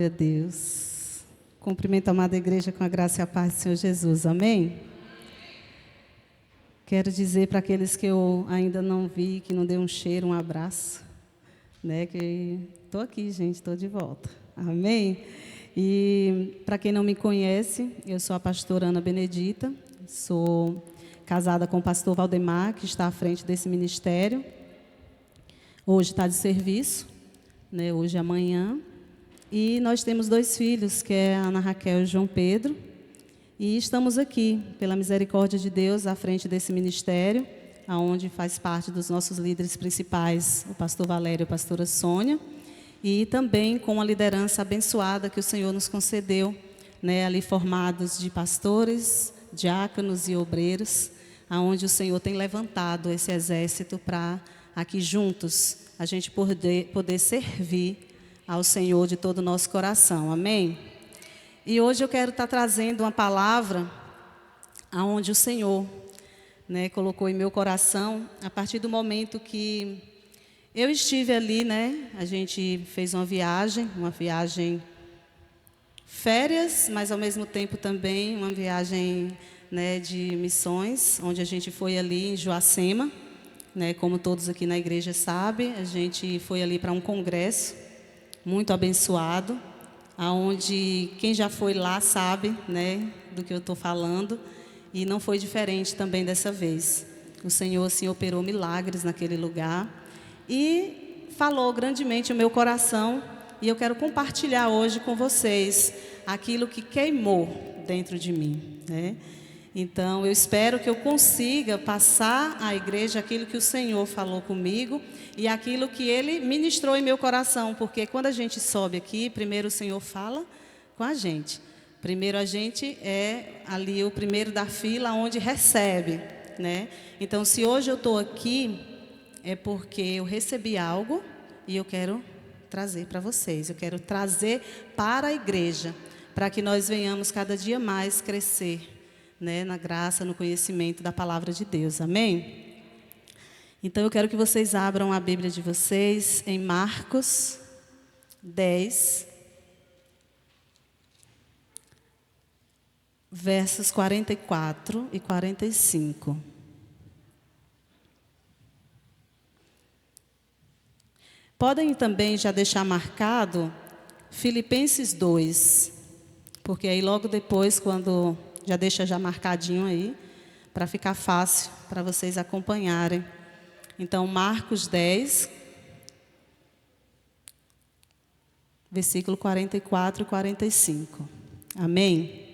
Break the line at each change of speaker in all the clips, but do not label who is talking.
Glória a Deus. Cumprimento a amada igreja com a graça e a paz do Senhor Jesus. Amém? Quero dizer para aqueles que eu ainda não vi, que não dei um cheiro, um abraço, né? Que estou aqui, gente, estou de volta. Amém? E para quem não me conhece, eu sou a pastora Ana Benedita, sou casada com o pastor Valdemar, que está à frente desse ministério. Hoje está de serviço, né? Hoje e amanhã. E nós temos 2 filhos, que é a Ana Raquel e João Pedro. E estamos aqui, pela misericórdia de Deus, à frente desse ministério, onde faz parte dos nossos líderes principais, o pastor Valério e a pastora Sônia. E também com a liderança abençoada que o Senhor nos concedeu, né, ali formados de pastores, diáconos e obreiros, aonde o Senhor tem levantado esse exército para aqui juntos a gente poder servir ao Senhor de todo o nosso coração. Amém? E hoje eu quero estar trazendo uma palavra aonde o Senhor, né, colocou em meu coração, a partir do momento que eu estive ali, né, a gente fez uma viagem férias, mas ao mesmo tempo também uma viagem, né, de missões, onde a gente foi ali em Joacema, né, como todos aqui na igreja sabem, a gente foi ali para um congresso muito abençoado, aonde quem já foi lá sabe, né, do que eu estou falando, e não foi diferente também dessa vez. O Senhor, assim, operou milagres naquele lugar e falou grandemente o meu coração, e eu quero compartilhar hoje com vocês aquilo que queimou dentro de mim, né? Então, eu espero que eu consiga passar à igreja aquilo que o Senhor falou comigo e aquilo que Ele ministrou em meu coração, porque quando a gente sobe aqui, primeiro o Senhor fala com a gente. Primeiro a gente é ali o primeiro da fila onde recebe, né? Então, se hoje eu estou aqui, é porque eu recebi algo e eu quero trazer para vocês. Eu quero trazer para a igreja, para que nós venhamos cada dia mais crescer, né, na graça, no conhecimento da palavra de Deus. Amém? Então eu quero que vocês abram a Bíblia de vocês em Marcos 10, versos 44 e 45. Podem também já deixar marcado Filipenses 2, porque aí logo depois, quando já deixa já marcadinho aí, para ficar fácil para vocês acompanharem. Então, Marcos 10, versículo 44 e 45. Amém?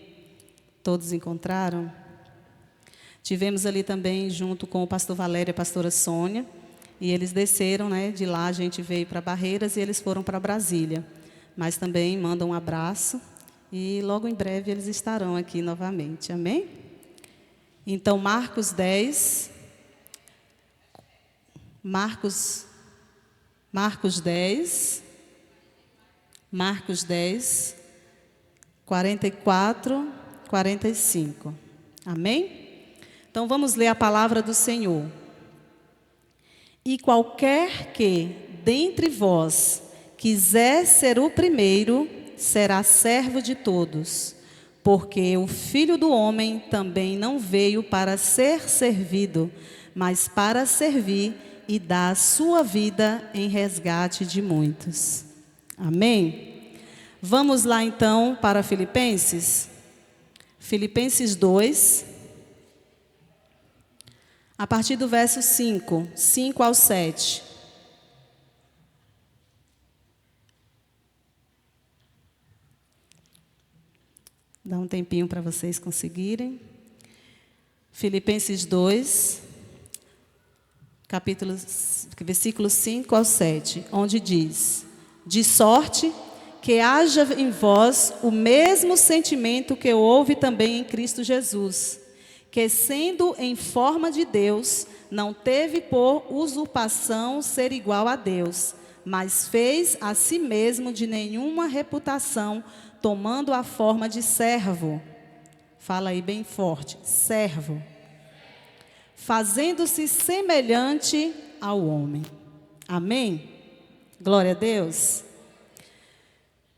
Todos encontraram? Tivemos ali também, junto com o pastor Valério e a pastora Sônia, e eles desceram, né? De lá a gente veio para Barreiras e eles foram para Brasília. Mas também mandam um abraço. E logo em breve eles estarão aqui novamente. Amém? Então, Marcos 10, 44, 45. Amém? Então, vamos ler a palavra do Senhor. E qualquer que, dentre vós, quiser ser o primeiro, será servo de todos, porque o Filho do Homem também não veio para ser servido, mas para servir e dar a sua vida em resgate de muitos. Amém? Vamos lá então para Filipenses. Filipenses 2, a partir do verso 5 ao 7. Dá um tempinho para vocês conseguirem. Filipenses 2, versículos 5 ao 7, onde diz: de sorte que haja em vós o mesmo sentimento que houve também em Cristo Jesus, que sendo em forma de Deus, não teve por usurpação ser igual a Deus, mas fez a si mesmo de nenhuma reputação, tomando a forma de servo. Fala aí bem forte, servo. Fazendo-se semelhante ao homem. Amém? Glória a Deus.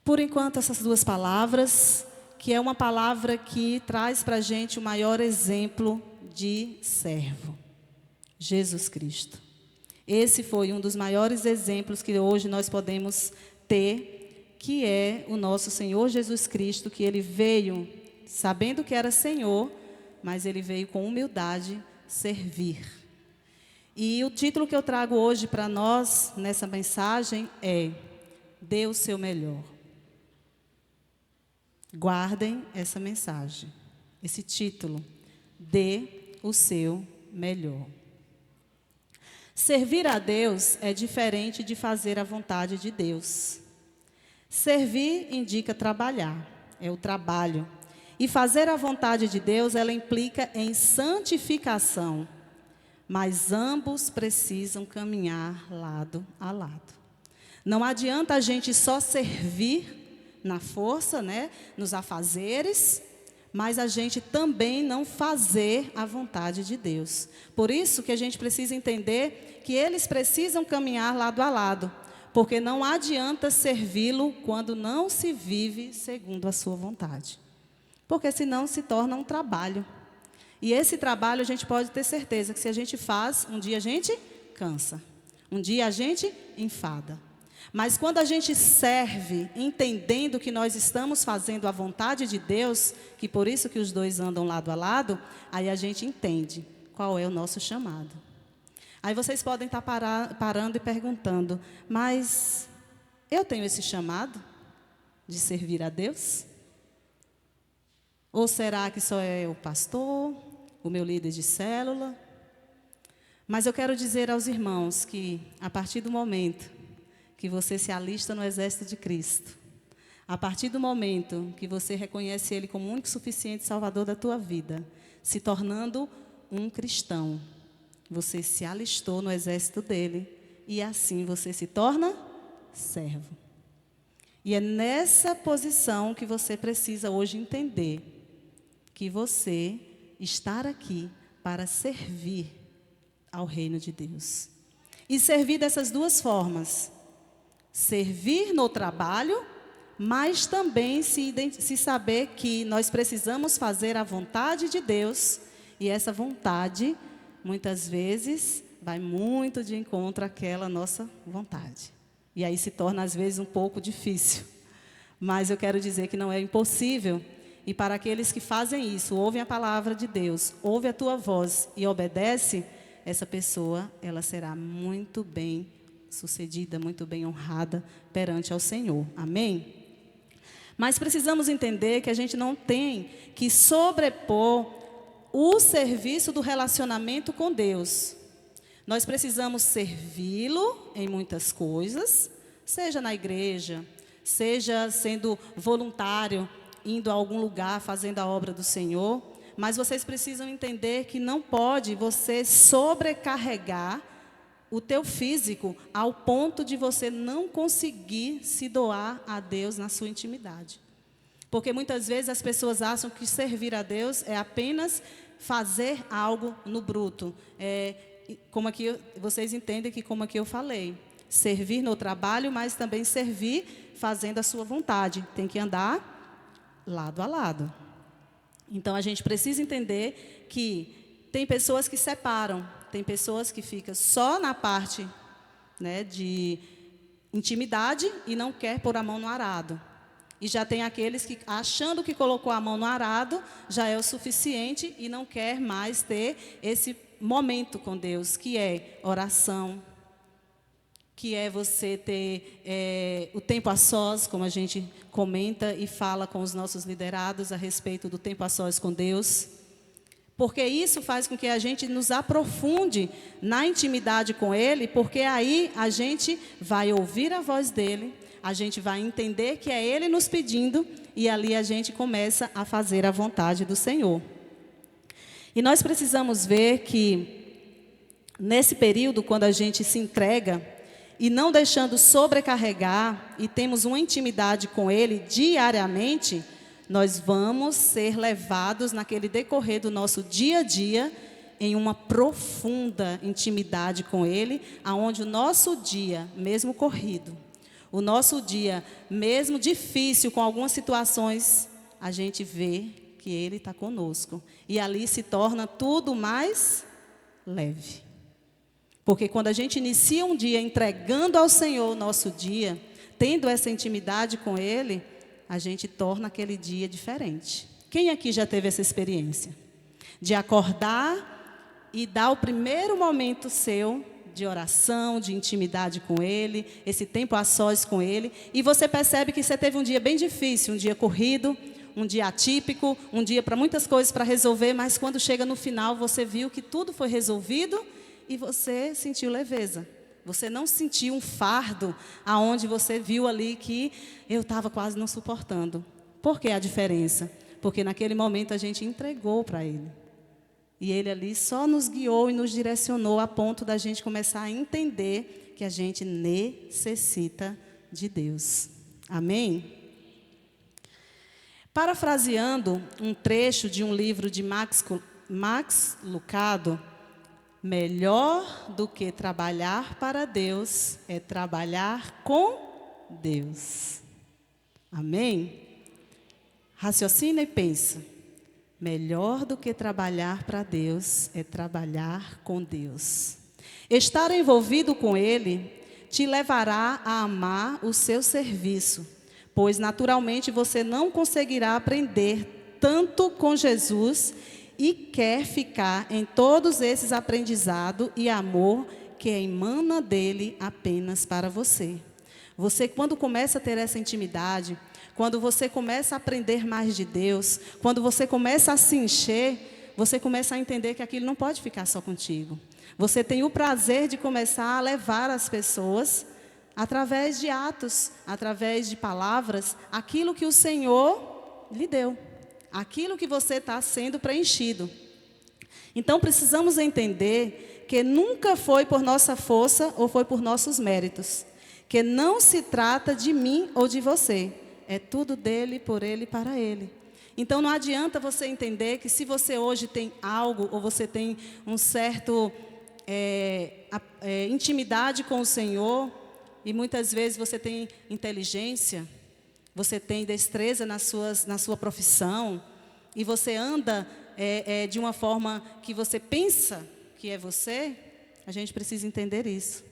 por enquanto, essas duas palavras, que é uma palavra que traz para a gente o maior exemplo de servo, Jesus Cristo. Esse foi um dos maiores exemplos que hoje nós podemos ter, que é o nosso Senhor Jesus Cristo, que Ele veio sabendo que era Senhor, mas Ele veio com humildade servir. E o título que eu trago hoje para nós, nessa mensagem, é Dê o seu melhor. Guardem essa mensagem, esse título, Dê o seu melhor. Servir a Deus é diferente de fazer a vontade de Deus. Servir indica trabalhar, é o trabalho. E fazer a vontade de Deus, ela implica em santificação. Mas ambos precisam caminhar lado a lado. Não adianta a gente só servir na força, né, nos afazeres, mas a gente também não fazer a vontade de Deus. Por isso que a gente precisa entender que eles precisam caminhar lado a lado, porque não adianta servi-lo quando não se vive segundo a sua vontade, porque senão se torna um trabalho. E esse trabalho a gente pode ter certeza que se a gente faz, um dia a gente cansa, um dia a gente enfada. Mas quando a gente serve, entendendo que nós estamos fazendo a vontade de Deus, que por isso que os dois andam lado a lado, aí a gente entende qual é o nosso chamado. Aí vocês podem estar parando e perguntando, mas eu tenho esse chamado de servir a Deus? Ou será que só é o pastor, o meu líder de célula? Mas eu quero dizer aos irmãos que a partir do momento que você se alista no exército de Cristo, a partir do momento que você reconhece Ele como o único suficiente Salvador da tua vida, se tornando um cristão, você se alistou no exército dele e assim você se torna servo. E é nessa posição que você precisa hoje entender que você está aqui para servir ao reino de Deus. E servir dessas duas formas. Servir no trabalho, mas também se saber que nós precisamos fazer a vontade de Deus. E essa vontade, muitas vezes, vai muito de encontro àquela nossa vontade. E aí se torna, às vezes, um pouco difícil. Mas eu quero dizer que não é impossível. E para aqueles que fazem isso, ouvem a palavra de Deus, ouvem a tua voz e obedecem, essa pessoa, ela será muito bem sucedida, muito bem honrada perante ao Senhor. Amém? Mas precisamos entender que a gente não tem que sobrepor o serviço do relacionamento com Deus. Nós precisamos servi-lo em muitas coisas, seja na igreja, seja sendo voluntário, indo a algum lugar, fazendo a obra do Senhor. Mas vocês precisam entender que não pode você sobrecarregar o teu físico ao ponto de você não conseguir se doar a Deus na sua intimidade. Porque muitas vezes as pessoas acham que servir a Deus é apenas fazer algo no bruto. Como aqui vocês entendem que como aqui eu falei, servir no trabalho, mas também servir fazendo a sua vontade. Tem que andar lado a lado. Então a gente precisa entender que tem pessoas que separam. Tem pessoas que ficam só na parte, né, de intimidade e não quer pôr a mão no arado. E já tem aqueles que, achando que colocou a mão no arado, já é o suficiente e não quer mais ter esse momento com Deus, que é oração, que é você ter o tempo a sós, como a gente comenta e fala com os nossos liderados a respeito do tempo a sós com Deus. Porque isso faz com que a gente nos aprofunde na intimidade com Ele, porque aí a gente vai ouvir a voz dEle, a gente vai entender que é Ele nos pedindo, e ali a gente começa a fazer a vontade do Senhor. E nós precisamos ver que, nesse período, quando a gente se entrega, e não deixando sobrecarregar, e temos uma intimidade com Ele diariamente, nós vamos ser levados naquele decorrer do nosso dia a dia em uma profunda intimidade com Ele, aonde o nosso dia, mesmo corrido, O nosso dia, mesmo difícil, com algumas situações, a gente vê que Ele está conosco. E ali se torna tudo mais leve. Porque quando a gente inicia um dia entregando ao Senhor o nosso dia, tendo essa intimidade com Ele, a gente torna aquele dia diferente. Quem aqui já teve essa experiência? De acordar e dar o primeiro momento seu de oração, de intimidade com Ele, esse tempo a sós com Ele, e você percebe que você teve um dia bem difícil, um dia corrido, um dia atípico, um dia para muitas coisas para resolver, mas quando chega no final você viu que tudo foi resolvido e você sentiu leveza. Você não sentiu um fardo aonde você viu ali que eu estava quase não suportando. Por que a diferença? Porque naquele momento a gente entregou para Ele. E Ele ali só nos guiou e nos direcionou a ponto da gente começar a entender que a gente necessita de Deus. Amém? Parafraseando um trecho de um livro de Max Lucado, melhor do que trabalhar para Deus é trabalhar com Deus. Amém? Raciocina e pensa. Melhor do que trabalhar para Deus é trabalhar com Deus. Estar envolvido com Ele te levará a amar o seu serviço, pois naturalmente você não conseguirá aprender tanto com Jesus e quer ficar em todos esses aprendizados e amor que emana dele apenas para você. Você, quando começa a ter essa intimidade, quando você começa a aprender mais de Deus, quando você começa a se encher, você começa a entender que aquilo não pode ficar só contigo. Você tem o prazer de começar a levar as pessoas, através de atos, através de palavras, aquilo que o Senhor lhe deu. Aquilo que você está sendo preenchido. Então precisamos entender que nunca foi por nossa força ou foi por nossos méritos. Que não se trata de mim ou de você. É tudo dele, por ele e para ele. Então não adianta você entender que se você hoje tem algo ou você tem um certo intimidade com o Senhor e muitas vezes você tem inteligência, você tem destreza na sua profissão e você anda de uma forma que você pensa que é você, a gente precisa entender isso.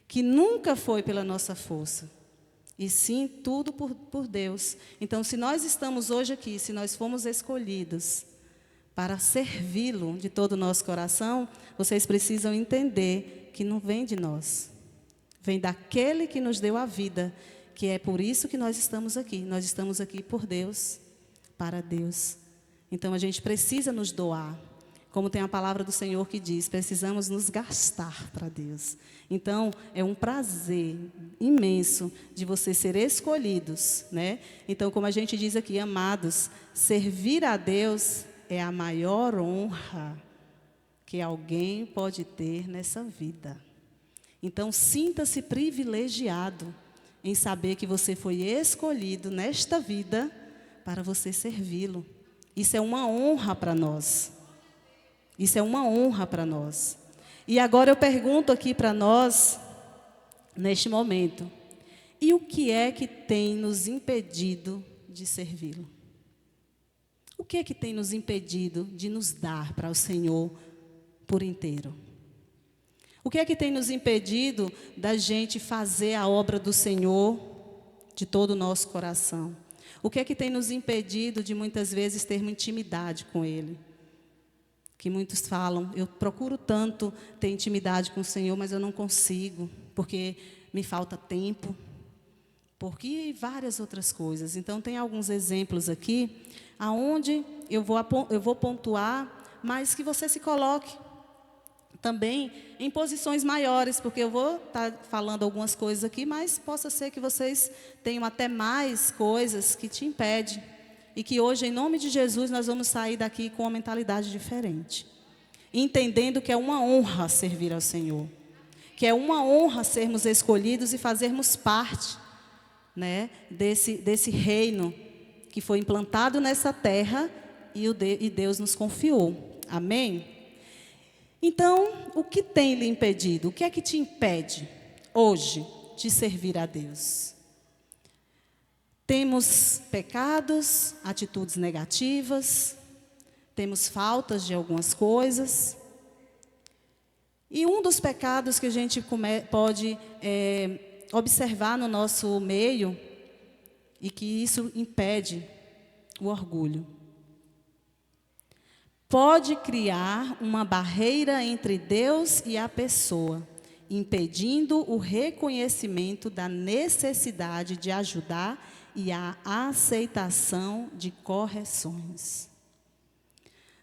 Que nunca foi pela nossa força, e sim tudo por Deus. Então, se nós estamos hoje aqui, se nós fomos escolhidos para servi-lo de todo o nosso coração, vocês precisam entender que não vem de nós, vem daquele que nos deu a vida, que é por isso que nós estamos aqui. Nós estamos aqui por Deus, para Deus. Então, a gente precisa nos doar. Como tem a palavra do Senhor que diz, precisamos nos gastar para Deus. Então, é um prazer imenso de vocês serem escolhidos, né? Então, como a gente diz aqui, amados, servir a Deus é a maior honra que alguém pode ter nessa vida. Então, sinta-se privilegiado em saber que você foi escolhido nesta vida para você servi-lo. Isso é uma honra para nós. Isso é uma honra para nós. E agora eu pergunto aqui para nós, neste momento, e o que é que tem nos impedido de servi-lo? O que é que tem nos impedido de nos dar para o Senhor por inteiro? O que é que tem nos impedido da gente fazer a obra do Senhor de todo o nosso coração? O que é que tem nos impedido de muitas vezes termos intimidade com Ele? Que muitos falam, eu procuro tanto ter intimidade com o Senhor, mas eu não consigo, porque me falta tempo, porque várias outras coisas. Então, tem alguns exemplos aqui, aonde eu vou pontuar, mas que você se coloque também em posições maiores, porque eu vou estar falando algumas coisas aqui, mas possa ser que vocês tenham até mais coisas que te impedem. E que hoje, em nome de Jesus, nós vamos sair daqui com uma mentalidade diferente. Entendendo que é uma honra servir ao Senhor. Que é uma honra sermos escolhidos e fazermos parte, né, desse reino que foi implantado nessa terra e Deus nos confiou. Amém? Então, o que tem lhe impedido? O que é que te impede hoje de servir a Deus. Temos pecados, atitudes negativas, temos faltas de algumas coisas. E um dos pecados que a gente pode observar no nosso meio, e que isso impede o orgulho. Pode criar uma barreira entre Deus e a pessoa, impedindo o reconhecimento da necessidade de ajudar e a aceitação de correções.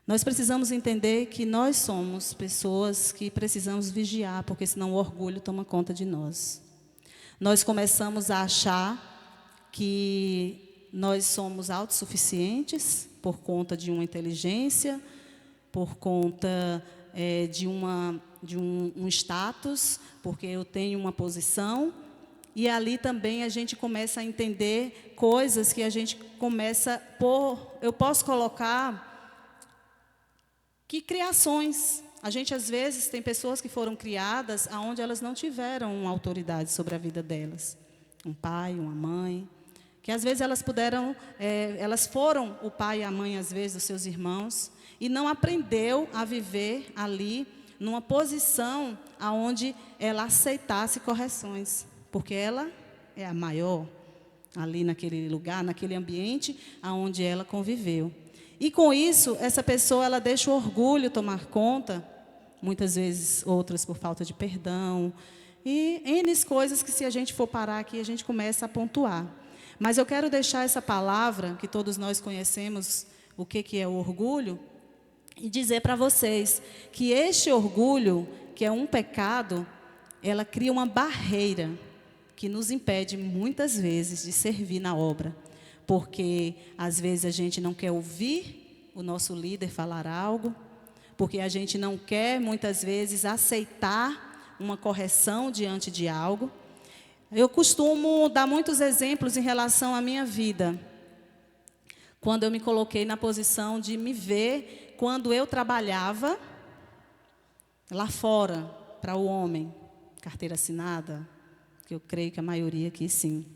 Nós precisamos entender que nós somos pessoas que precisamos vigiar, porque senão o orgulho toma conta de nós. Nós começamos a achar que nós somos autossuficientes por conta de uma inteligência, por conta de um status, porque eu tenho uma posição. E ali também a gente começa a entender coisas que a gente começa eu posso colocar que criações. A gente às vezes tem pessoas que foram criadas onde elas não tiveram uma autoridade sobre a vida delas. Um pai, uma mãe, que às vezes elas foram o pai e a mãe às vezes dos seus irmãos e não aprendeu a viver ali numa posição aonde ela aceitasse correções. Porque ela é a maior ali naquele lugar, naquele ambiente onde ela conviveu. E com isso, essa pessoa ela deixa o orgulho tomar conta, muitas vezes outras por falta de perdão, e N coisas que se a gente for parar aqui, a gente começa a pontuar. Mas eu quero deixar essa palavra, que todos nós conhecemos, o que é o orgulho, e dizer para vocês que este orgulho, que é um pecado, ela cria uma barreira que nos impede muitas vezes de servir na obra, porque às vezes a gente não quer ouvir o nosso líder falar algo, porque a gente não quer muitas vezes aceitar uma correção diante de algo. Eu costumo dar muitos exemplos em relação à minha vida, quando eu me coloquei na posição de me ver quando eu trabalhava lá fora para o homem, carteira assinada, que eu creio que a maioria aqui sim.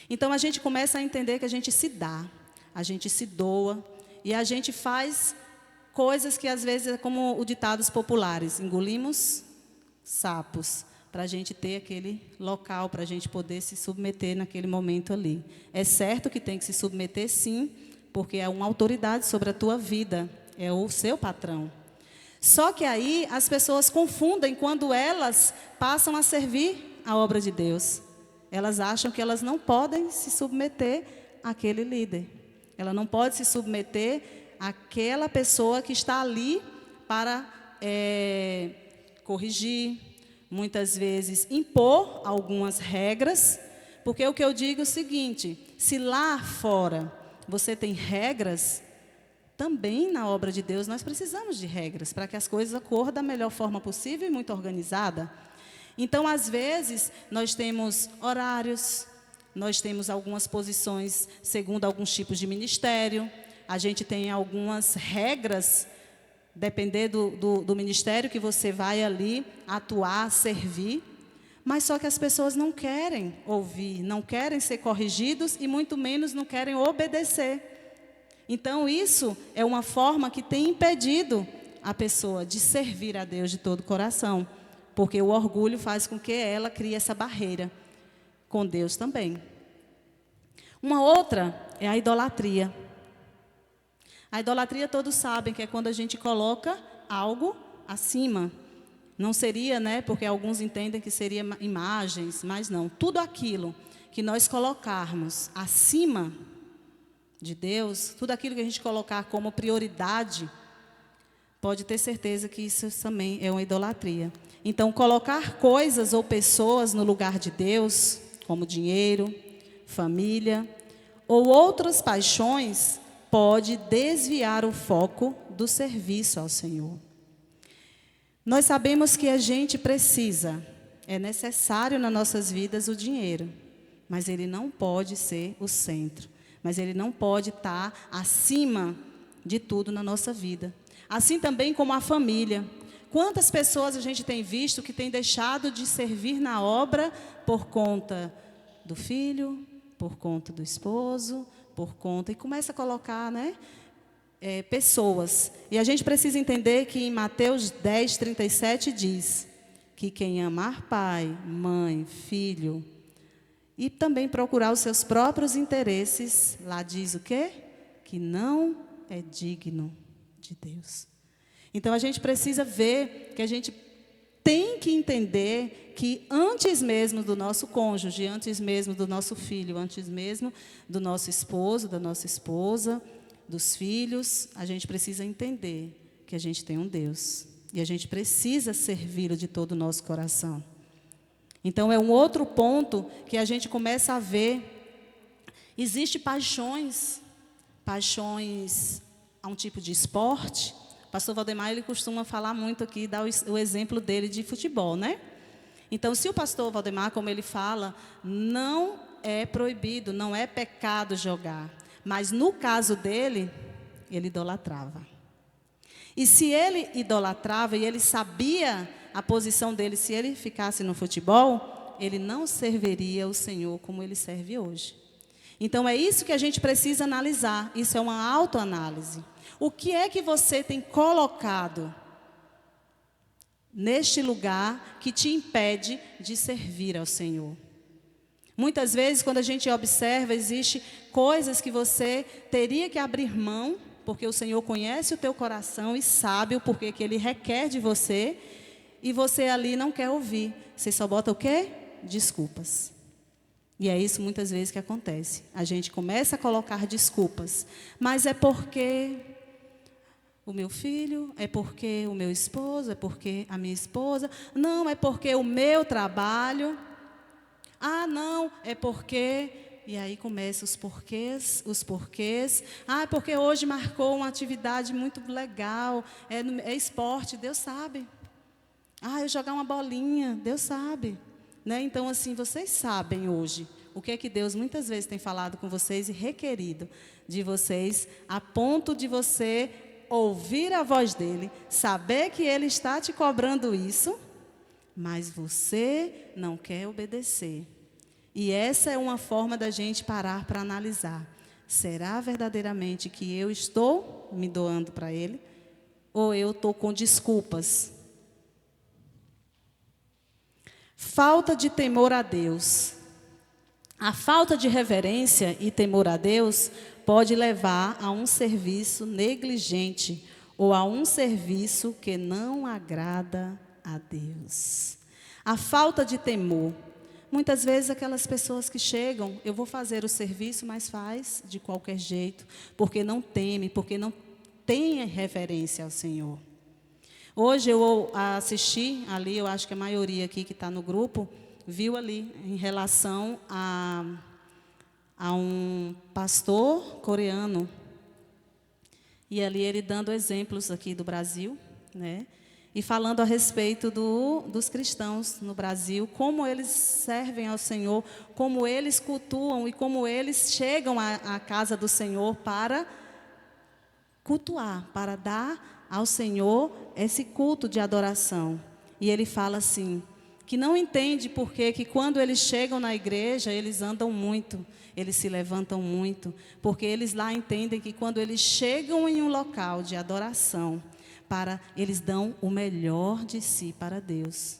Então a gente começa a entender que a gente se dá, a gente se doa e a gente faz coisas que às vezes é como os ditados populares, engolimos sapos, para a gente ter aquele local, para a gente poder se submeter naquele momento ali. É certo que tem que se submeter sim, porque é uma autoridade sobre a tua vida, é o seu patrão. Só que aí as pessoas confundem quando elas passam a servir a obra de Deus. Elas acham que elas não podem se submeter àquele líder. Ela não pode se submeter àquela pessoa que está ali para corrigir, muitas vezes impor algumas regras, porque o que eu digo é o seguinte: se lá fora você tem regras, também na obra de Deus nós precisamos de regras para que as coisas ocorram da melhor forma possível e muito organizada. Então, às vezes, nós temos horários, nós temos algumas posições segundo alguns tipos de ministério, a gente tem algumas regras, dependendo do ministério que você vai ali atuar, servir, mas só que as pessoas não querem ouvir, não querem ser corrigidos e muito menos não querem obedecer. Então, isso é uma forma que tem impedido a pessoa de servir a Deus de todo o coração. Porque o orgulho faz com que ela crie essa barreira com Deus também. Uma outra é a idolatria. A idolatria todos sabem que é quando a gente coloca algo acima. Não seria, porque alguns entendem que seria imagens, mas não. Tudo aquilo que nós colocarmos acima de Deus, tudo aquilo que a gente colocar como prioridade, pode ter certeza que isso também é uma idolatria. Então, colocar coisas ou pessoas no lugar de Deus, como dinheiro, família, ou outras paixões, pode desviar o foco do serviço ao Senhor. Nós sabemos que a gente precisa, é necessário nas nossas vidas o dinheiro, mas ele não pode ser o centro, mas ele não pode estar acima de tudo na nossa vida. Assim também como a família. Quantas pessoas a gente tem visto que tem deixado de servir na obra por conta do filho, por conta do esposo, por conta... E começa a colocar, né, pessoas. E a gente precisa entender que em Mateus 10, 37 diz que quem amar pai, mãe, filho, e também procurar os seus próprios interesses, lá diz o quê? Que não é digno de Deus. Então, a gente precisa ver que a gente tem que entender que antes mesmo do nosso cônjuge, antes mesmo do nosso filho, antes mesmo do nosso esposo, da nossa esposa, dos filhos, a gente precisa entender que a gente tem um Deus. E a gente precisa servi-lo de todo o nosso coração. Então, é um outro ponto que a gente começa a ver. Existem paixões a um tipo de esporte. O pastor Valdemar, ele costuma falar muito aqui, dar o exemplo dele de futebol, né? Então, se o pastor Valdemar, como ele fala, não é proibido, não é pecado jogar. Mas no caso dele, ele idolatrava. E se ele idolatrava e ele sabia a posição dele, se ele ficasse no futebol, ele não serviria o Senhor como ele serve hoje. Então, é isso que a gente precisa analisar. Isso é uma autoanálise. O que é que você tem colocado neste lugar que te impede de servir ao Senhor? Muitas vezes, quando a gente observa, existem coisas que você teria que abrir mão, porque o Senhor conhece o teu coração e sabe o porquê que Ele requer de você, e você ali não quer ouvir. Você só bota o quê? Desculpas. E é isso muitas vezes que acontece. A gente começa a colocar desculpas. Mas é porque o meu filho, é porque o meu esposo, é porque a minha esposa. Não, é porque o meu trabalho. Ah, não, é porque... E aí começam os porquês, os porquês. Ah, é porque hoje marcou uma atividade muito legal. É esporte, Deus sabe. Ah, eu jogar uma bolinha, Deus sabe. Né? Então, assim, vocês sabem hoje o que é que Deus muitas vezes tem falado com vocês e requerido de vocês, a ponto de você ouvir a voz dele, saber que ele está te cobrando isso, mas você não quer obedecer. E essa é uma forma da gente parar para analisar. Será verdadeiramente que eu estou me doando para ele? Ou eu estou com desculpas? Falta de temor a Deus. A falta de reverência e temor a Deus pode levar a um serviço negligente ou a um serviço que não agrada a Deus. A falta de temor. Muitas vezes aquelas pessoas que chegam, eu vou fazer o serviço, mas faz de qualquer jeito, porque não teme, porque não tem reverência ao Senhor. Hoje eu assisti ali, eu acho que a maioria aqui que está no grupo, viu ali em relação a um pastor coreano. E ali ele dando exemplos aqui do Brasil, né? E falando a respeito dos cristãos no Brasil, como eles servem ao Senhor, como eles cultuam e como eles chegam à casa do Senhor para cultuar, para dar ao Senhor esse culto de adoração. E ele fala assim, que não entende por que quando eles chegam na igreja, eles andam muito, eles se levantam muito, porque eles lá entendem que quando eles chegam em um local de adoração, eles dão o melhor de si para Deus.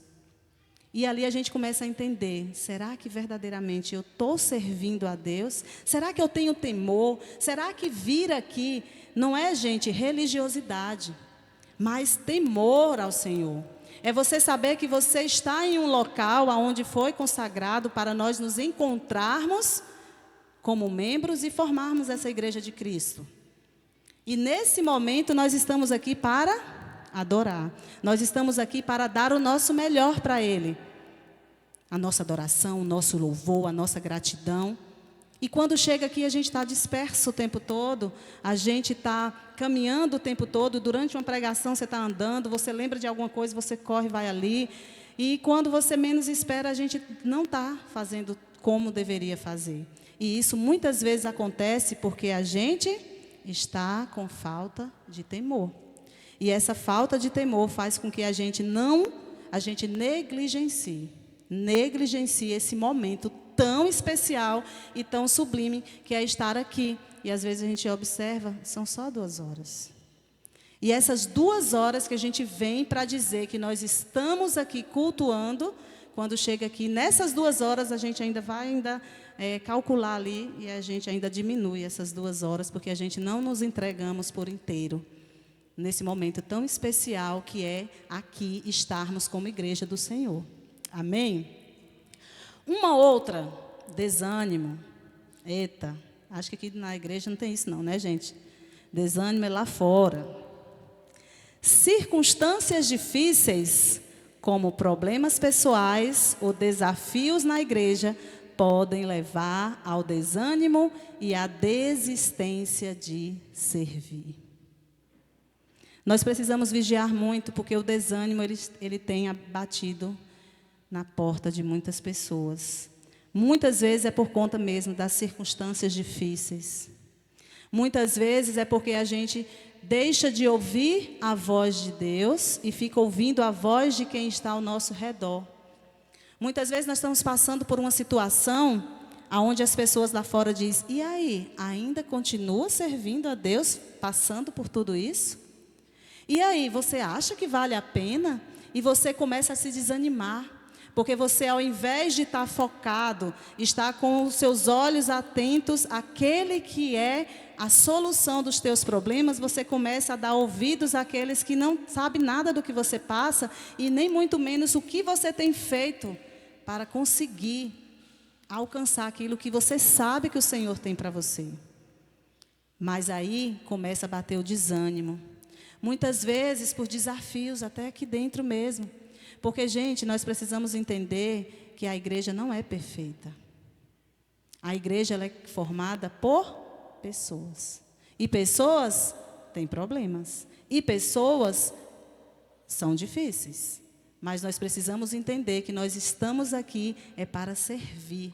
E ali a gente começa a entender, será que verdadeiramente eu estou servindo a Deus? Será que eu tenho temor? Será que vir aqui não é, gente, religiosidade, mas temor ao Senhor? É você saber que você está em um local onde foi consagrado para nós nos encontrarmos como membros e formarmos essa igreja de Cristo. E nesse momento nós estamos aqui para adorar. Nós estamos aqui para dar o nosso melhor para Ele. A nossa adoração, o nosso louvor, a nossa gratidão. E quando chega aqui a gente está disperso o tempo todo, a gente está caminhando o tempo todo, durante uma pregação você está andando, você lembra de alguma coisa, você corre, vai ali. E quando você menos espera, a gente não está fazendo como deveria fazer. E isso muitas vezes acontece porque a gente está com falta de temor. E essa falta de temor faz com que a gente negligencie esse momento tão especial e tão sublime que é estar aqui. E às vezes a gente observa, são só 2 horas. E essas 2 horas que a gente vem para dizer que nós estamos aqui cultuando, quando chega aqui, nessas 2 horas a gente ainda vai calcular ali e a gente ainda diminui essas 2 horas, porque a gente não nos entregamos por inteiro nesse momento tão especial que é aqui estarmos como igreja do Senhor. Amém? Uma outra, desânimo. Eita, acho que aqui na igreja não tem isso não, né, gente? Desânimo é lá fora. Circunstâncias difíceis, como problemas pessoais ou desafios na igreja, podem levar ao desânimo e à desistência de servir. Nós precisamos vigiar muito, porque o desânimo ele tem batido na porta de muitas pessoas. Muitas vezes é por conta mesmo das circunstâncias difíceis. Muitas vezes é porque a gente deixa de ouvir a voz de Deus e fica ouvindo a voz de quem está ao nosso redor. Muitas vezes nós estamos passando por uma situação onde as pessoas lá fora dizem: e aí, ainda continua servindo a Deus passando por tudo isso? E aí, você acha que vale a pena? E você começa a se desanimar, porque você, ao invés de estar focado, está com os seus olhos atentos àquele que é a solução dos teus problemas, você começa a dar ouvidos àqueles que não sabem nada do que você passa e nem muito menos o que você tem feito para conseguir alcançar aquilo que você sabe que o Senhor tem para você. Mas aí começa a bater o desânimo. Muitas vezes por desafios, até aqui dentro mesmo. Porque, gente, nós precisamos entender que a igreja não é perfeita. A igreja ela é formada por pessoas. E pessoas têm problemas. E pessoas são difíceis. Mas nós precisamos entender que nós estamos aqui para servir.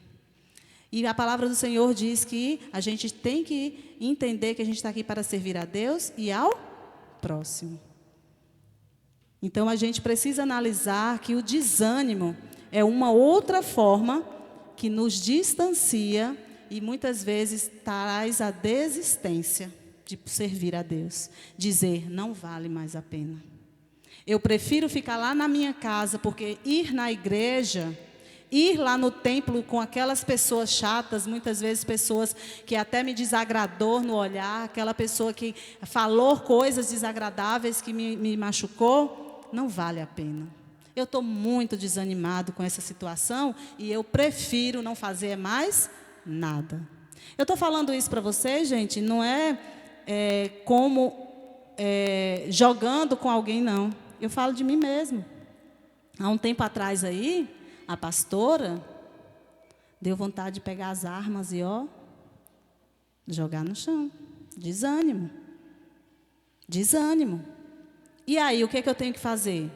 E a palavra do Senhor diz que a gente tem que entender que a gente está aqui para servir a Deus e ao próximo. Então a gente precisa analisar que o desânimo é uma outra forma que nos distancia e muitas vezes traz a desistência de servir a Deus. Dizer, não vale mais a pena. Eu prefiro ficar lá na minha casa, porque ir na igreja, ir lá no templo com aquelas pessoas chatas, muitas vezes pessoas que até me desagradou no olhar, aquela pessoa que falou coisas desagradáveis que me machucou, não vale a pena. Eu estou muito desanimado com essa situação e eu prefiro não fazer mais nada. Eu estou falando isso para vocês, gente, não é jogando com alguém, não. Eu falo de mim mesmo. Há um tempo atrás aí, a pastora deu vontade de pegar as armas e jogar no chão. Desânimo. Desânimo. E aí, o que eu tenho que fazer?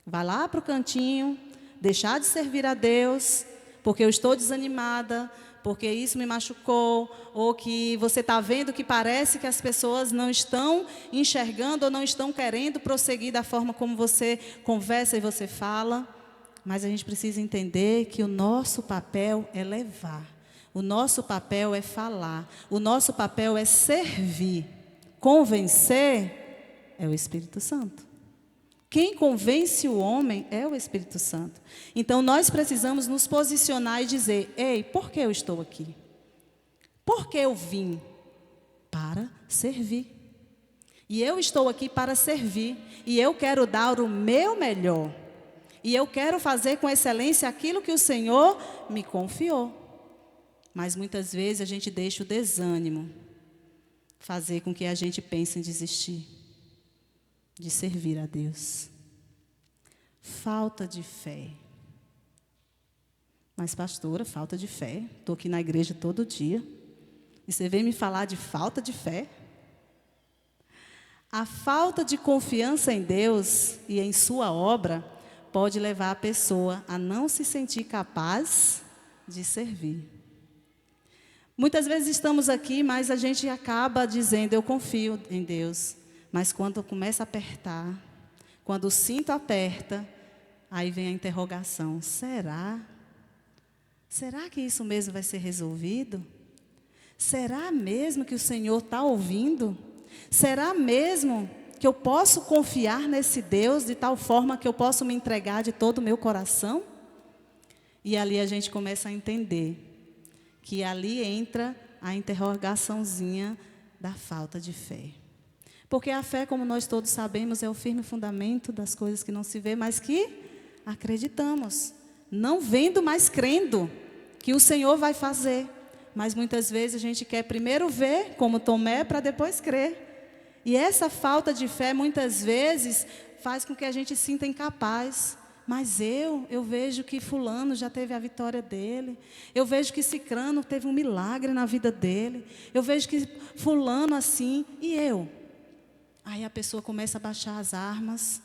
Vai lá para o cantinho, deixar de servir a Deus, porque eu estou desanimada, porque isso me machucou, ou que você está vendo que parece que as pessoas não estão enxergando ou não estão querendo prosseguir da forma como você conversa e você fala. Mas a gente precisa entender que o nosso papel é levar, o nosso papel é falar, o nosso papel é servir. Convencer é o Espírito Santo. Quem convence o homem é o Espírito Santo. Então nós precisamos nos posicionar e dizer: ei, por que eu estou aqui? Por que eu vim? Para servir. E eu estou aqui para servir. E eu quero dar o meu melhor. E eu quero fazer com excelência aquilo que o Senhor me confiou. Mas muitas vezes a gente deixa o desânimo fazer com que a gente pense em desistir de servir a Deus. Falta de fé. Mas pastora, falta de fé. Estou aqui na igreja todo dia. E você vem me falar de falta de fé? A falta de confiança em Deus e em sua obra pode levar a pessoa a não se sentir capaz de servir. Muitas vezes estamos aqui, mas a gente acaba dizendo: eu confio em Deus. Mas quando começa a apertar, quando o cinto aperta, aí vem a interrogação: será? Será que isso mesmo vai ser resolvido? Será mesmo que o Senhor está ouvindo? Será mesmo que eu posso confiar nesse Deus de tal forma que eu posso me entregar de todo o meu coração? E ali a gente começa a entender que ali entra a interrogaçãozinha da falta de fé. Porque a fé, como nós todos sabemos, é o firme fundamento das coisas que não se vê, mas que acreditamos. Não vendo, mas crendo que o Senhor vai fazer. Mas muitas vezes a gente quer primeiro ver, como Tomé, para depois crer. E essa falta de fé, muitas vezes, faz com que a gente se sinta incapaz. Mas eu vejo que fulano já teve a vitória dele. Eu vejo que cicrano teve um milagre na vida dele. Eu vejo que fulano assim, e eu? Aí a pessoa começa a baixar as armas.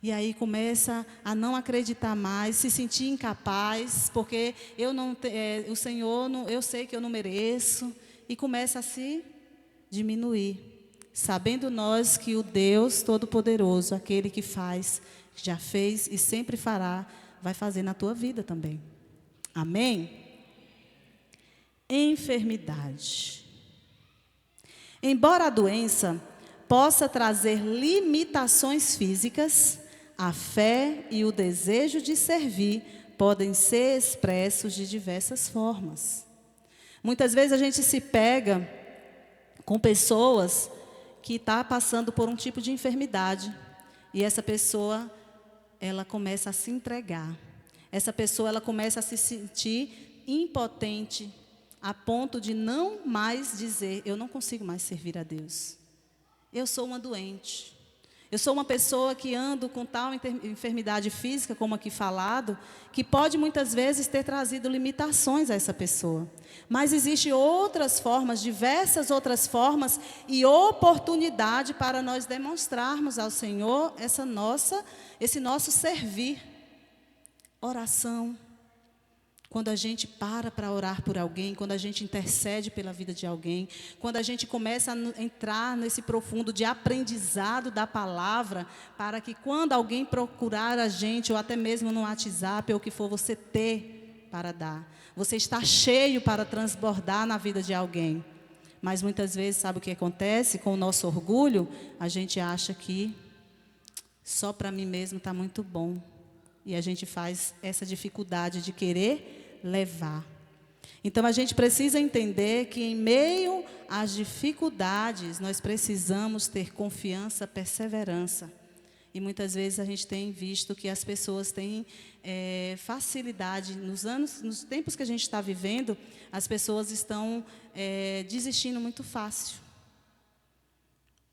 E aí começa a não acreditar mais, se sentir incapaz, porque o Senhor, eu sei que eu não mereço. E começa a se diminuir. Sabendo nós que o Deus Todo-Poderoso, aquele que faz, que já fez e sempre fará, vai fazer na tua vida também. Amém? Enfermidade. Embora a doença possa trazer limitações físicas, a fé e o desejo de servir podem ser expressos de diversas formas. Muitas vezes a gente se pega com pessoas que estão passando por um tipo de enfermidade. E essa pessoa, ela começa a se entregar. Essa pessoa, ela começa a se sentir impotente, a ponto de não mais dizer: eu não consigo mais servir a Deus. Eu sou uma doente. Eu sou uma pessoa que ando com tal enfermidade física, como aqui falado, que pode muitas vezes ter trazido limitações a essa pessoa. Mas existem outras formas, diversas outras formas e oportunidade para nós demonstrarmos ao Senhor esse nosso servir. Oração. Quando a gente para orar por alguém, quando a gente intercede pela vida de alguém, quando a gente começa a entrar nesse profundo de aprendizado da palavra, para que quando alguém procurar a gente, ou até mesmo no WhatsApp, ou o que for, você ter para dar. Você está cheio para transbordar na vida de alguém. Mas muitas vezes, sabe o que acontece? Com o nosso orgulho, a gente acha que só para mim mesmo está muito bom. E a gente faz essa dificuldade de querer levar. Então a gente precisa entender que em meio às dificuldades nós precisamos ter confiança, perseverança. E muitas vezes a gente tem visto que as pessoas têm facilidade, nos tempos que a gente está vivendo, as pessoas estão desistindo muito fácil.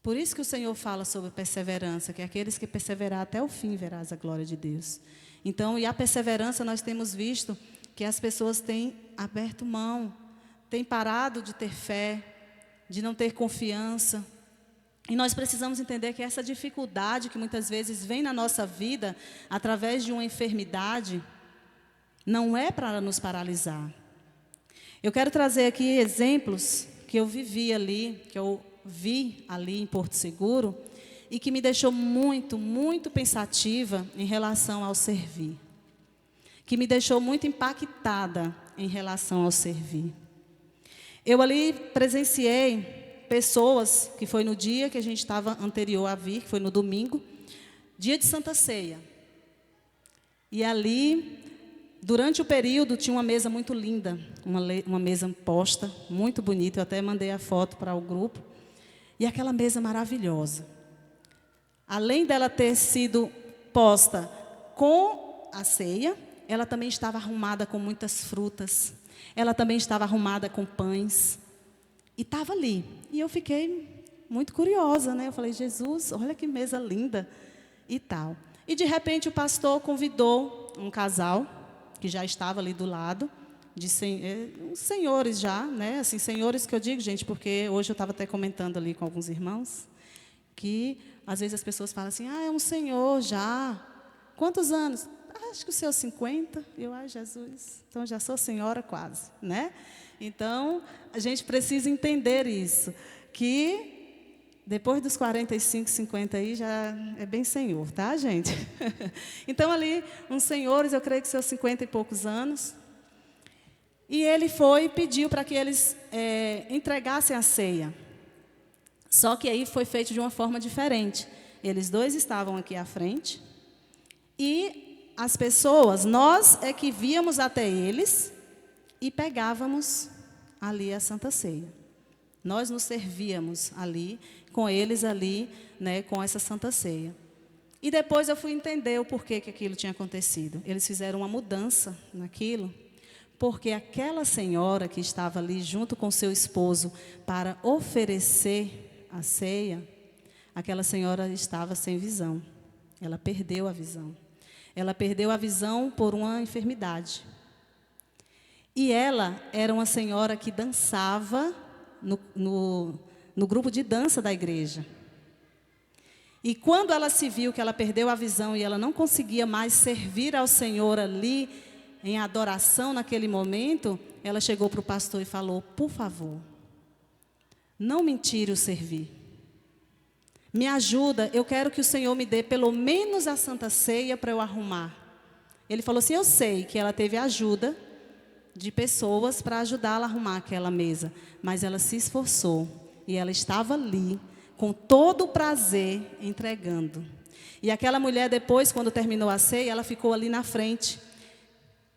Por isso que o Senhor fala sobre perseverança, que aqueles que perseverar até o fim verás a glória de Deus. Então, e a perseverança nós temos visto que as pessoas têm aberto mão, têm parado de ter fé, de não ter confiança. E nós precisamos entender que essa dificuldade que muitas vezes vem na nossa vida, através de uma enfermidade, não é para nos paralisar. Eu quero trazer aqui exemplos que eu vivi ali, que eu vi ali em Porto Seguro, e que me deixou muito, muito pensativa em relação ao servir. Que me deixou muito impactada em relação ao servir. Eu ali presenciei pessoas, que foi no dia que a gente estava anterior a vir, que foi no domingo, dia de Santa Ceia. E ali, durante o período, tinha uma mesa muito linda, uma mesa posta, muito bonita, eu até mandei a foto para o grupo. E aquela mesa maravilhosa. Além dela ter sido posta com a ceia, ela também estava arrumada com muitas frutas. Ela também estava arrumada com pães. E estava ali. E eu fiquei muito curiosa, né? Eu falei: Jesus, olha que mesa linda e tal. E de repente o pastor convidou um casal, que já estava ali do lado, uns senhores já, né? Assim, senhores que eu digo, gente, porque hoje eu estava até comentando ali com alguns irmãos, que às vezes as pessoas falam assim: é um senhor já. Quantos anos? Acho que os seus 50. Eu, Jesus, então já sou senhora quase, né? Então, a gente precisa entender isso, que Depois dos 45, 50 aí, já é bem senhor, tá, gente? Então, ali, uns senhores, eu creio que seus 50 e poucos anos. E ele foi e pediu para que eles entregassem a ceia. Só que aí foi feito de uma forma diferente. Eles dois estavam aqui à frente. E as pessoas, nós é que víamos até eles e pegávamos ali a Santa Ceia. Nós nos servíamos ali, com eles ali, né, com essa Santa Ceia. E depois eu fui entender o porquê que aquilo tinha acontecido. Eles fizeram uma mudança naquilo, porque aquela senhora que estava ali junto com seu esposo para oferecer a ceia, aquela senhora estava sem visão. Ela perdeu a visão. Ela perdeu a visão por uma enfermidade. E ela era uma senhora que dançava no grupo de dança da igreja. E quando ela se viu que ela perdeu a visão e ela não conseguia mais servir ao Senhor ali, em adoração naquele momento, ela chegou para o pastor e falou: por favor, não me tire o servir. Me ajuda, eu quero que o Senhor me dê pelo menos a Santa Ceia para eu arrumar. Ele falou assim: eu sei que ela teve ajuda de pessoas para ajudá-la a arrumar aquela mesa, mas ela se esforçou e ela estava ali com todo o prazer entregando. E aquela mulher depois, quando terminou a ceia, ela ficou ali na frente,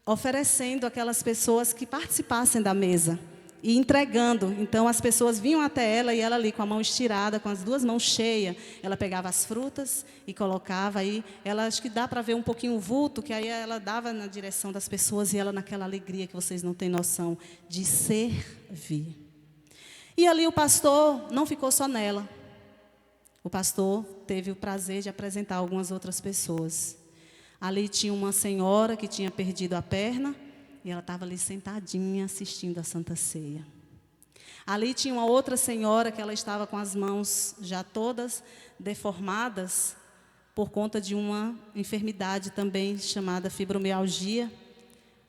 oferecendo aquelas pessoas que participassem da mesa e entregando. Então as pessoas vinham até ela e ela ali com a mão estirada, com as duas mãos cheias, ela pegava as frutas e colocava aí. Ela, acho que dá para ver um pouquinho o vulto, que aí ela dava na direção das pessoas e ela naquela alegria que vocês não têm noção de servir. E ali o pastor não ficou só nela. O pastor teve o prazer de apresentar algumas outras pessoas. Ali tinha uma senhora que tinha perdido a perna e ela estava ali sentadinha assistindo a Santa Ceia. Ali tinha uma outra senhora que ela estava com as mãos já todas deformadas por conta de uma enfermidade também chamada fibromialgia,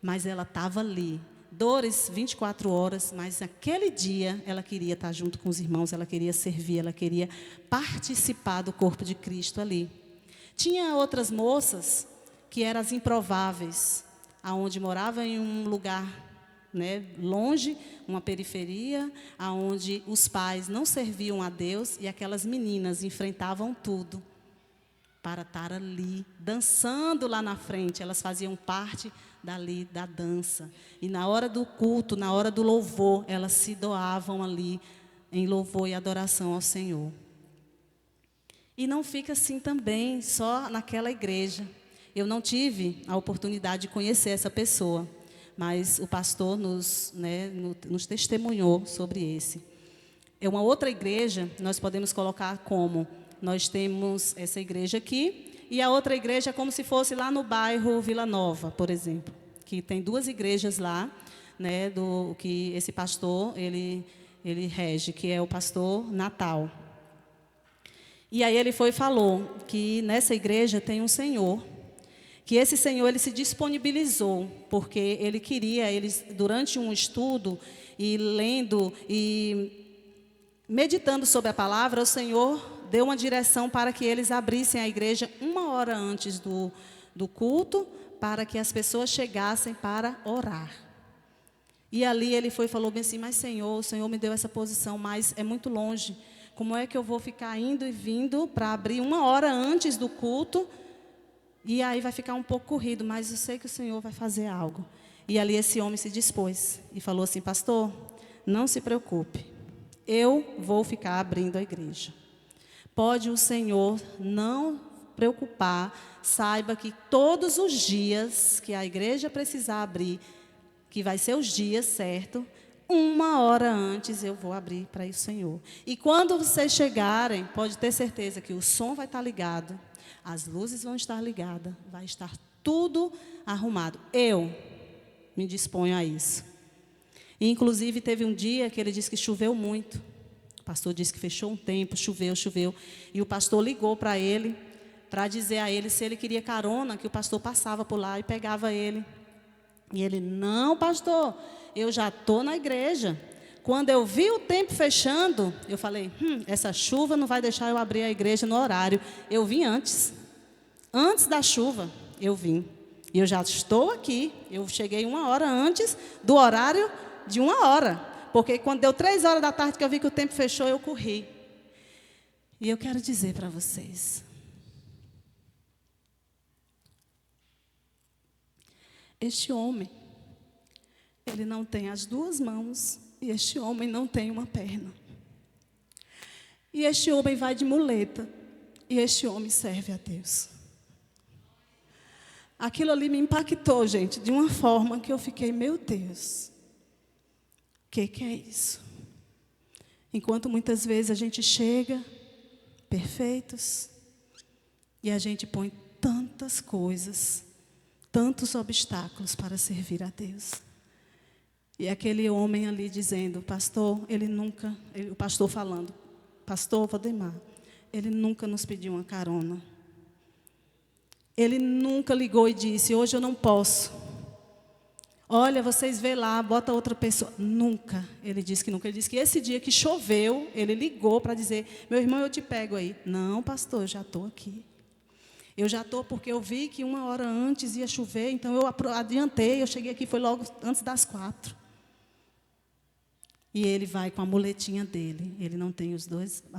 mas ela estava ali. Dores 24 horas, mas naquele dia ela queria estar junto com os irmãos, ela queria servir, ela queria participar do corpo de Cristo ali. Tinha outras moças que eram as improváveis, aonde moravam em um lugar, né, longe, uma periferia, aonde os pais não serviam a Deus e aquelas meninas enfrentavam tudo para estar ali, dançando lá na frente. Elas faziam parte dali da dança. E na hora do culto, na hora do louvor, elas se doavam ali em louvor e adoração ao Senhor. E não fica assim também, só naquela igreja. Eu não tive a oportunidade de conhecer essa pessoa, mas o pastor nos testemunhou sobre esse. É uma outra igreja, nós podemos colocar como: nós temos essa igreja aqui, e a outra igreja é como se fosse lá no bairro Vila Nova, por exemplo, que tem duas igrejas lá, né, que esse pastor, ele rege, que é o pastor Natal. E aí ele foi e falou que nessa igreja tem um senhor, que esse senhor ele se disponibilizou, porque ele queria, durante um estudo e lendo e meditando sobre a palavra, o Senhor deu uma direção para que eles abrissem a igreja 1 hora antes do culto, para que as pessoas chegassem para orar. E ali ele foi e falou bem assim: mas Senhor, o Senhor me deu essa posição, mas é muito longe. Como é que eu vou ficar indo e vindo para abrir 1 hora antes do culto? E aí vai ficar um pouco corrido, mas eu sei que o Senhor vai fazer algo. E ali esse homem se dispôs e falou assim: pastor, não se preocupe, eu vou ficar abrindo a igreja. Pode o Senhor não preocupar, saiba que todos os dias que a igreja precisar abrir, que vai ser os dias certos, 1 hora antes eu vou abrir para o Senhor. E quando vocês chegarem, pode ter certeza que o som vai estar ligado, as luzes vão estar ligadas, vai estar tudo arrumado. Eu me disponho a isso. E, inclusive, teve um dia que ele disse que choveu muito. O pastor disse que fechou um tempo, choveu. E o pastor ligou para ele, para dizer a ele se ele queria carona, que o pastor passava por lá e pegava ele. E ele: não, pastor, eu já estou na igreja. Quando eu vi o tempo fechando, eu falei, essa chuva não vai deixar eu abrir a igreja no horário. Eu vim antes. Antes da chuva, eu vim. E eu já estou aqui. Eu cheguei 1 hora antes do horário de 1 hora. Porque quando deu 3 horas da tarde que eu vi que o tempo fechou, eu corri. E eu quero dizer para vocês. Este homem, ele não tem as 2 mãos. E este homem não tem uma perna. E este homem vai de muleta. E este homem serve a Deus. Aquilo ali me impactou, gente, de uma forma que eu fiquei, meu Deus, o que é isso? Enquanto muitas vezes a gente chega, perfeitos, e a gente põe tantas coisas, tantos obstáculos para servir a Deus. E aquele homem ali dizendo, pastor, o pastor falando, pastor Valdemar, ele nunca nos pediu uma carona. Ele nunca ligou e disse, hoje eu não posso. Olha, vocês vê lá, bota outra pessoa. Nunca. Ele disse que nunca. Ele disse que esse dia que choveu, ele ligou para dizer, meu irmão, eu te pego aí. Não, pastor, eu já estou aqui. Eu já estou porque eu vi que 1 hora antes ia chover, então eu adiantei, eu cheguei aqui, foi logo antes das 4. E ele vai com a muletinha dele. Ele não tem as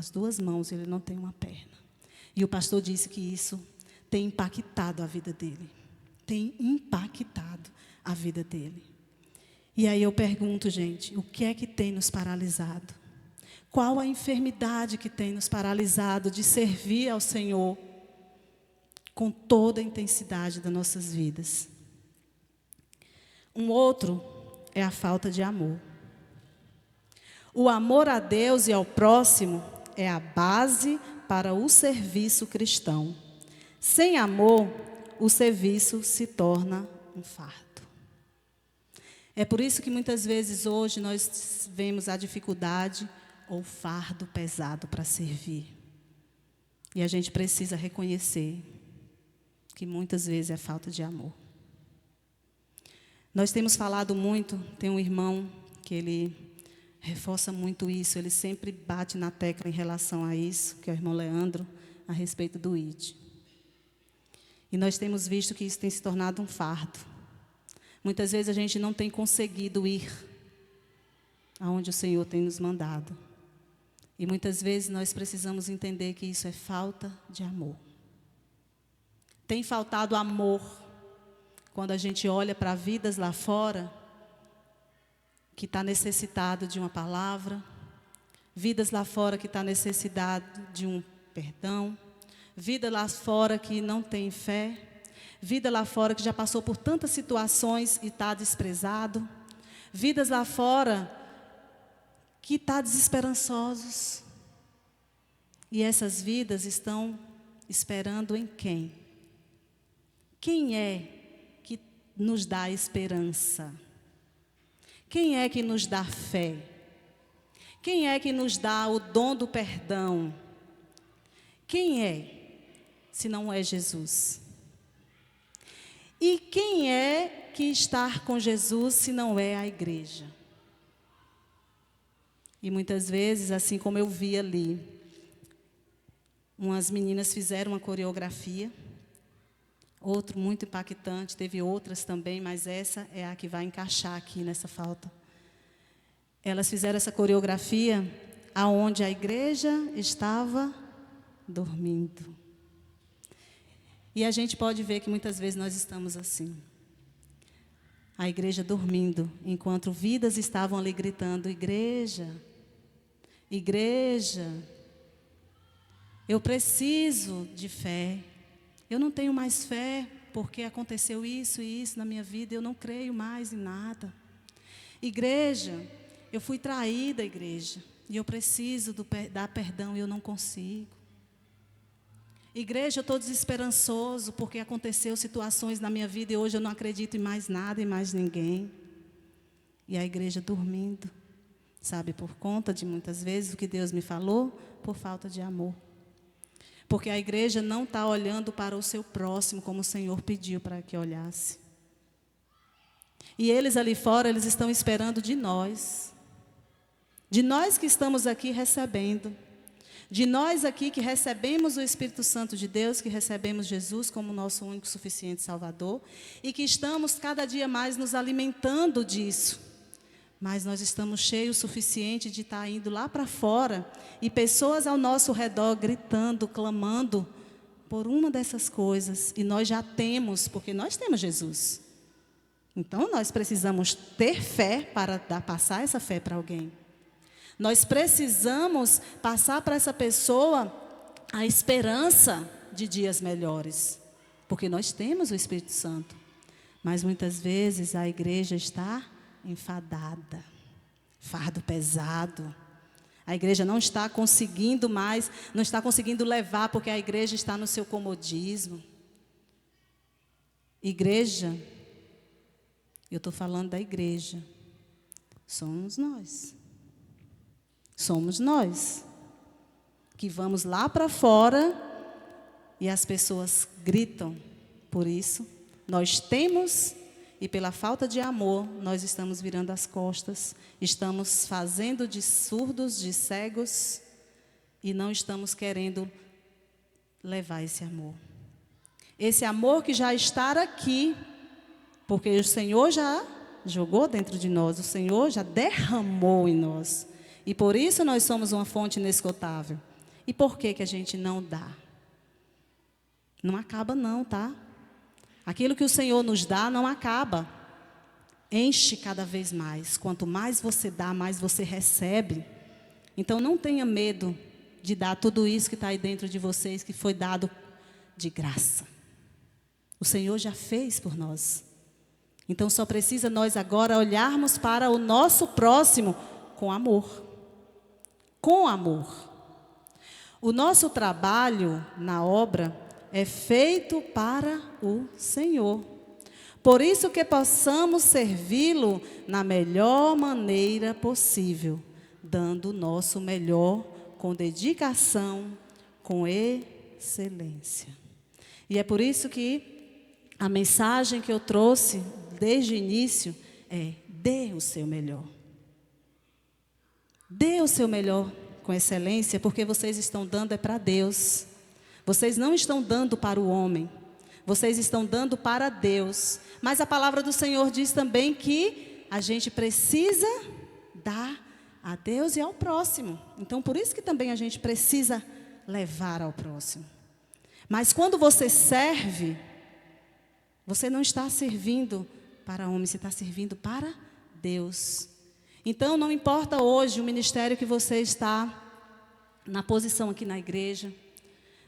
2 mãos, ele não tem uma perna. E o pastor disse que isso tem impactado a vida dele. Tem impactado a vida dele. E aí eu pergunto, gente, o que é que tem nos paralisado? Qual a enfermidade que tem nos paralisado de servir ao Senhor com toda a intensidade das nossas vidas? Um outro é a falta de amor. O amor a Deus e ao próximo é a base para o serviço cristão. Sem amor, o serviço se torna um fardo. É por isso que muitas vezes hoje nós vemos a dificuldade ou fardo pesado para servir. E a gente precisa reconhecer que muitas vezes é falta de amor. Nós temos falado muito, tem um irmão que ele reforça muito isso, ele sempre bate na tecla em relação a isso, que é o irmão Leandro, a respeito do ID. E nós temos visto que isso tem se tornado um fardo. Muitas vezes a gente não tem conseguido ir aonde o Senhor tem nos mandado. E muitas vezes nós precisamos entender que isso é falta de amor. Tem faltado amor quando a gente olha para vidas lá fora que está necessitado de uma palavra, vidas lá fora que está necessitado de um perdão, vida lá fora que não tem fé, vida lá fora que já passou por tantas situações e está desprezado, vidas lá fora que está desesperançosos. E essas vidas estão esperando em quem? Quem é que nos dá esperança? Quem é que nos dá fé? Quem é que nos dá o dom do perdão? Quem é, se não é Jesus? E quem é que está com Jesus, se não é a igreja? E muitas vezes, assim como eu vi ali, umas meninas fizeram uma coreografia, outro muito impactante, teve outras também, mas essa é a que vai encaixar aqui nessa falta. Elas fizeram essa coreografia aonde a igreja estava dormindo. E a gente pode ver que muitas vezes nós estamos assim. A igreja dormindo, enquanto vidas estavam ali gritando, igreja, igreja, eu preciso de fé. Eu não tenho mais fé porque aconteceu isso e isso na minha vida, eu não creio mais em nada. Igreja, eu fui traída, igreja, e eu preciso dar perdão e eu não consigo. Igreja, eu estou desesperançoso porque aconteceu situações na minha vida e hoje eu não acredito em mais nada e mais ninguém. E a igreja dormindo, sabe, por conta de muitas vezes o que Deus me falou, por falta de amor. Porque a igreja não está olhando para o seu próximo como o Senhor pediu para que olhasse. E eles ali fora, eles estão esperando de nós. de nós que estamos aqui recebendo, de nós aqui que recebemos o Espírito Santo de Deus, que recebemos Jesus como nosso único e suficiente Salvador, e que estamos cada dia mais nos alimentando disso. Mas nós estamos cheios o suficiente de estar indo lá para fora, e pessoas ao nosso redor gritando, clamando por uma dessas coisas, e nós já temos, porque nós temos Jesus. Então nós precisamos ter fé para passar essa fé para alguém. Nós precisamos passar para essa pessoa a esperança de dias melhores, porque nós temos o Espírito Santo. Mas muitas vezes a igreja está enfadada, fardo pesado. A igreja não está conseguindo mais, não está conseguindo levar, porque a igreja está no seu comodismo. Igreja, eu estou falando da igreja, somos nós. Somos nós que vamos lá para fora e as pessoas gritam por isso. Nós temos, e pela falta de amor, nós estamos virando as costas, estamos fazendo de surdos, de cegos, e não estamos querendo levar esse amor. Esse amor que já está aqui, porque o Senhor já jogou dentro de nós, o Senhor já derramou em nós. E por isso nós somos uma fonte inesgotável. E por que a gente não dá? Não acaba não, tá? Aquilo que o Senhor nos dá não acaba. Enche cada vez mais. Quanto mais você dá, mais você recebe. Então não tenha medo de dar tudo isso que está aí dentro de vocês, que foi dado de graça. O Senhor já fez por nós. Então só precisa nós agora olharmos para o nosso próximo com amor. Com amor. O nosso trabalho na obra é feito para o Senhor. Por isso que possamos servi-lo na melhor maneira possível, dando o nosso melhor com dedicação, com excelência. E é por isso que a mensagem que eu trouxe desde o início é: dê o seu melhor. Dê o seu melhor com excelência, porque vocês estão dando é para Deus. Vocês não estão dando para o homem. Vocês estão dando para Deus. Mas a palavra do Senhor diz também que a gente precisa dar a Deus e ao próximo. Então, por isso que também a gente precisa levar ao próximo. Mas quando você serve, você não está servindo para homem, você está servindo para Deus. Então, não importa hoje o ministério que você está, na posição aqui na igreja,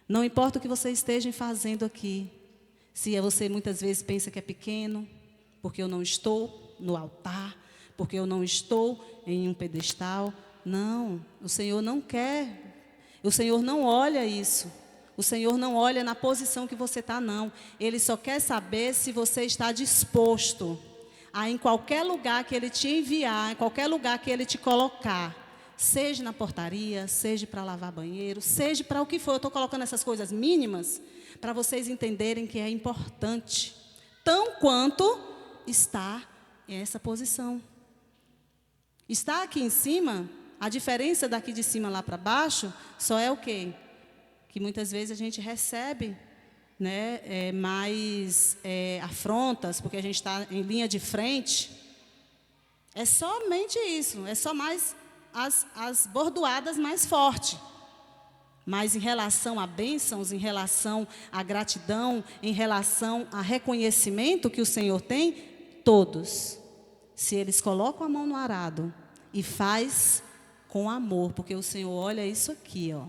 não importa o que você esteja fazendo aqui, se você muitas vezes pensa que é pequeno, porque eu não estou no altar, porque eu não estou em um pedestal. Não, o Senhor não quer, o Senhor não olha isso. O Senhor não olha na posição que você está, não. Ele só quer saber se você está disposto a, em qualquer lugar que Ele te enviar, em qualquer lugar que Ele te colocar, seja na portaria, seja para lavar banheiro, seja para o que for. Eu estou colocando essas coisas mínimas para vocês entenderem que é importante, tão quanto estar em essa posição. Estar aqui em cima, a diferença daqui de cima lá para baixo, só é o quê? Que muitas vezes a gente recebe, né, mais afrontas, porque a gente está em linha de frente. É somente isso, é só mais as bordoadas mais fortes. Mas em relação a bênçãos, em relação à gratidão, em relação a reconhecimento que o Senhor tem, todos, se eles colocam a mão no arado e faz com amor, porque o Senhor olha isso aqui, ó,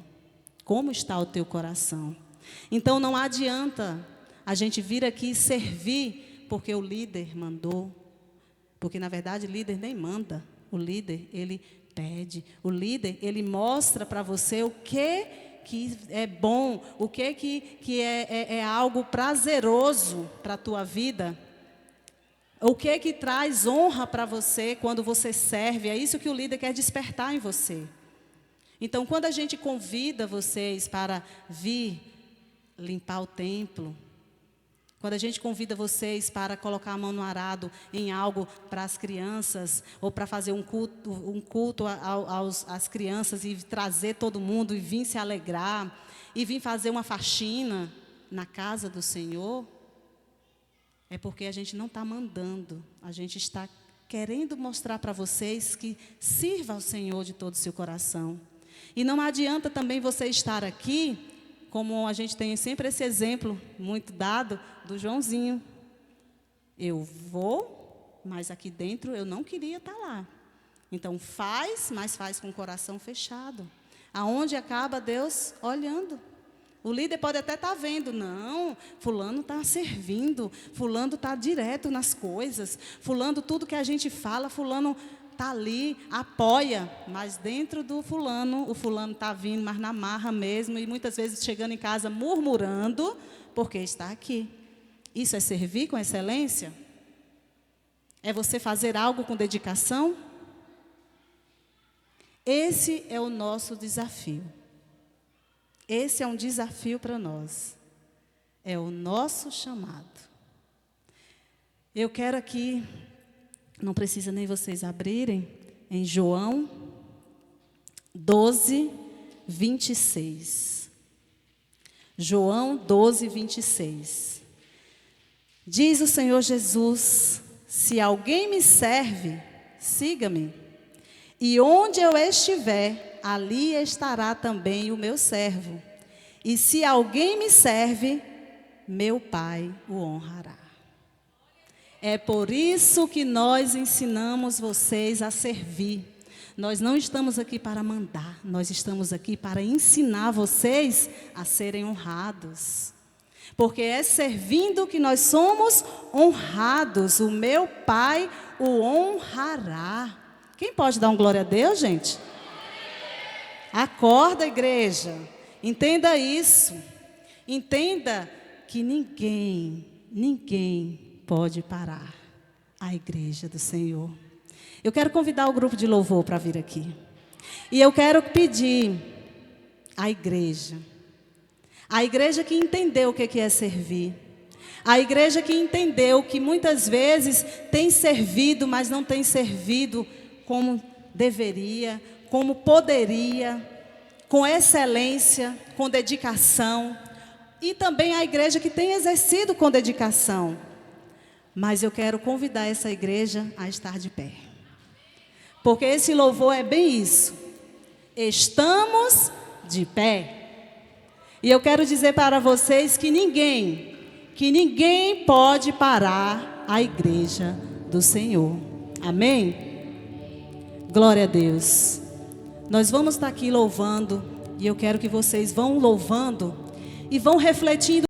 como está o teu coração. Então não adianta a gente vir aqui servir porque o líder mandou, porque na verdade o líder nem manda, o líder ele pede, o líder ele mostra para você o que é bom, o que é algo prazeroso para a tua vida, o que traz honra para você quando você serve. É isso que o líder quer despertar em você. Então, quando a gente convida vocês para vir limpar o templo, Quando a gente convida vocês para colocar a mão no arado em algo para as crianças, ou para fazer um culto às crianças e trazer todo mundo e vir se alegrar, e vir fazer uma faxina na casa do Senhor, é porque a gente não está mandando, a gente está querendo mostrar para vocês que sirva ao Senhor de todo o seu coração. E não adianta também você estar aqui, como a gente tem sempre esse exemplo muito dado do Joãozinho. Eu vou, mas aqui dentro eu não queria estar lá. Então faz, mas faz com o coração fechado. Aonde acaba Deus olhando. O líder pode até estar vendo, não, fulano está servindo, fulano está direto nas coisas, fulano tudo que a gente fala, fulano está ali, apoia, mas dentro do fulano, o fulano está vindo, mas na marra mesmo, e muitas vezes chegando em casa murmurando, porque está aqui. Isso é servir com excelência? É você fazer algo com dedicação? Esse é o nosso desafio. Esse é um desafio para nós. É o nosso chamado. Eu quero aqui, não precisa nem vocês abrirem, em João 12, 26. João 12, 26. Diz o Senhor Jesus: se alguém me serve, siga-me. E onde eu estiver, ali estará também o meu servo. E se alguém me serve, meu Pai o honrará. É por isso que nós ensinamos vocês a servir. Nós não estamos aqui para mandar, nós estamos aqui para ensinar vocês a serem honrados. Porque é servindo que nós somos honrados. O meu Pai o honrará. Quem pode dar um glória a Deus, gente? Acorda, igreja. Entenda isso. Entenda que ninguém pode parar a igreja do Senhor. Eu quero convidar o grupo de louvor para vir aqui. E eu quero pedir à igreja que entendeu o que é servir. A igreja que entendeu que muitas vezes tem servido, mas não tem servido como deveria, como poderia, com excelência, com dedicação. E também a igreja que tem exercido com dedicação. Mas eu quero convidar essa igreja a estar de pé. Porque esse louvor é bem isso. Estamos de pé. E eu quero dizer para vocês que ninguém pode parar a igreja do Senhor. Amém? Glória a Deus. Nós vamos estar aqui louvando, e eu quero que vocês vão louvando e vão refletindo